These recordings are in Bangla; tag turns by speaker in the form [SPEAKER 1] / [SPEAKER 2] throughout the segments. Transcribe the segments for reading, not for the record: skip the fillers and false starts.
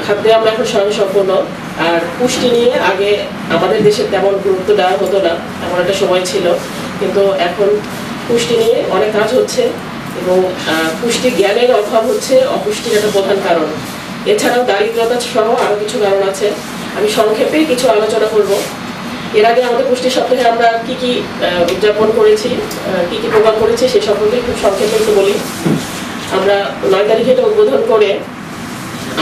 [SPEAKER 1] খাদ্যে আমরা এখন স্বয়ংসম্পূর্ণ। আর পুষ্টি নিয়ে আগে আমাদের দেশে তেমন গুরুত্ব দেওয়া হতো না, এমন একটা সময় ছিল, কিন্তু এখন পুষ্টি নিয়ে অনেক কাজ হচ্ছে এবং পুষ্টি জ্ঞানের অভাব হচ্ছে অপুষ্টির একটা প্রধান কারণ। এছাড়াও দারিদ্রতা সহ আরও কিছু কারণ আছে, আমি সংক্ষেপে কিছু আলোচনা করব। এর আগে আমাদের পুষ্টি সপ্তাহে আমরা কি কি উদযাপন করেছি, কি কি প্রোগ্রাম করেছি সে সম্পর্কে খুব সংক্ষেপে একটু বলি। আমরা 9 তারিখে এটা উদ্বোধন করে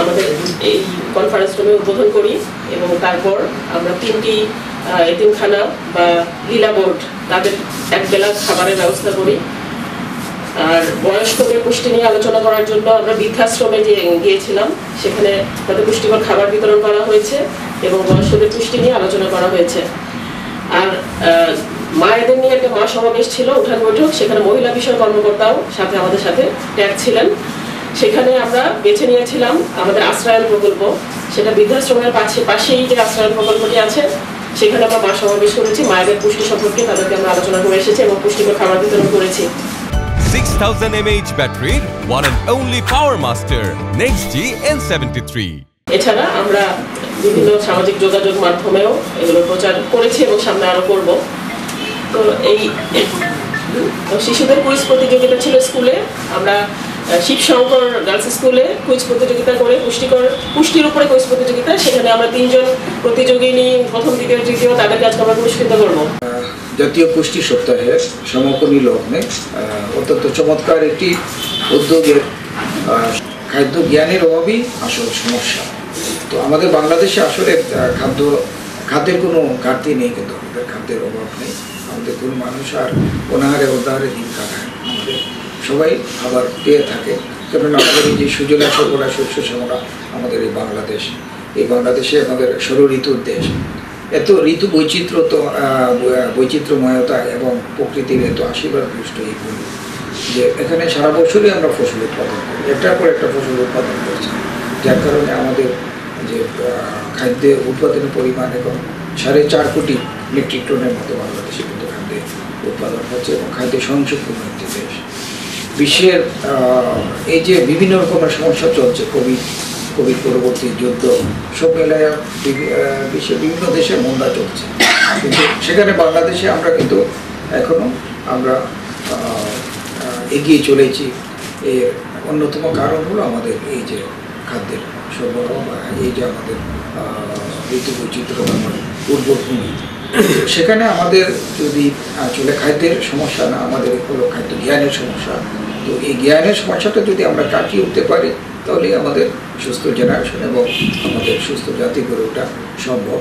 [SPEAKER 1] আমাদের এই কনফারেন্স রুমে উদ্বোধন করি এবং তারপর আমরা 3টি এতিমখানা বা লীলা বোর্ড তাদের একবেলা খাবারের ব্যবস্থা করি। আর বয়স্কদের পুষ্টি নিয়ে আলোচনা করার জন্য আমরা বৃদ্ধাশ্রমে গিয়েছিলাম, সেখানে তাদের পুষ্টিকর খাবার বিতরণ করা হয়েছে এবং বয়স্কদের পুষ্টি নিয়ে আলোচনা করা হয়েছে। আর মায়েদের নিয়ে একটা মা সমাবেশ ছিল, উঠান বৈঠক, সেখানে মহিলা বিষয় কর্মকর্তাও সাথে আমাদের সাথে ট্যাগ ছিলেন। সেখানে আমরা বেছে নিয়েছিলাম আমাদের আশ্রয়ন প্রকল্প, সেটা বৃদ্ধাশ্রমের পাশেই যে আশ্রয়ন প্রকল্পটি আছে সেখানে আমরা মা সমাবেশ করেছি, মায়েদের পুষ্টি সম্পর্কে তাদেরকে আমরা আলোচনা করে এসেছি এবং পুষ্টিকর খাবার বিতরণ করেছি।
[SPEAKER 2] 6000 mAh battery, one and only Power Master, NextG N73.
[SPEAKER 1] এছাড়া আমরা বিভিন্ন সামাজিক যোগাযোগ মাধ্যমেও এগুলো প্রচার করেছি এবং সামনে আরো করব। তো এই শিশুদের কুইজ প্রতিযোগিতা ছিল স্কুলে, আমরা শিবশঙ্কর গার্লস স্কুলে কুইজ প্রতিযোগিতা করে পুষ্টির উপরে কুইজ প্রতিযোগিতা, সেখানে আমরা 3 জন প্রতিযোগিনী, প্রথম, দ্বিতীয়, তৃতীয়, তাদেরকে আজকে আমরা পুরস্কৃত করব।
[SPEAKER 3] জাতীয় পুষ্টি সপ্তাহের সমাপনী লগ্নে অত্যন্ত চমৎকার একটি উদ্যোগের খাদ্য জ্ঞানের অভাবই আসল সমস্যা। তো আমাদের বাংলাদেশে আসলে খাদ্যের কোনো ঘাটতি নেই, কিন্তু আমাদের খাদ্যের অভাব নেই। আমাদের কোনো মানুষ আর অনাহারে অনাহারে দিন কাটায়, আমাদের সবাই খাবার পেয়ে থাকে। কারণ আমাদের এই যে সুজলা সরবরাহ শস্য শ্যামলা আমাদের এই বাংলাদেশে আমাদের ষড় ঋতুর দেশ, এত ঋতু বৈচিত্র্যময়তা এবং প্রকৃতির এত আশীর্বাদ পুষ্ট এই ভূমি যে এখানে সারা বছরই আমরা ফসল উৎপাদন করি, একটার পর একটা ফসল উৎপাদন করছি, যার কারণে আমাদের যে খাদ্যের উৎপাদনের পরিমাণ এখন 4.5 কোটি মেট্রিক টনের মতো বাংলাদেশে কিন্তু খাদ্যের উৎপাদন হচ্ছে এবং খাদ্য স্বয়ংসম্পূর্ণ একটি দেশ। বিশ্বের এই যে বিভিন্ন রকমের সমস্যা চলছে, কোভিড পরবর্তী যুদ্ধ, সব মেলায় বিশ্বের বিভিন্ন দেশে মন্দা চলছে, কিন্তু সেখানে বাংলাদেশে আমরা কিন্তু এখনও আমরা এগিয়ে চলেছি। এর অন্যতম কারণ হলো আমাদের এই যে খাদ্যের সরবরাহ বা এই যে আমাদের ঋতু বৈচিত্র্যময় উর্বর ভূমি, সেখানে আমাদের যদি আসলে খাদ্যের সমস্যা না, আমাদের হলো খাদ্য জ্ঞানের সমস্যা। তো এই জ্ঞানের সমস্যাটা যদি আমরা কাটিয়ে উঠতে পারি তাহলে আমাদের সুস্থ জেনারেশন এবং আমাদের সুস্থ জাতি গড়ে ওঠা সম্ভব।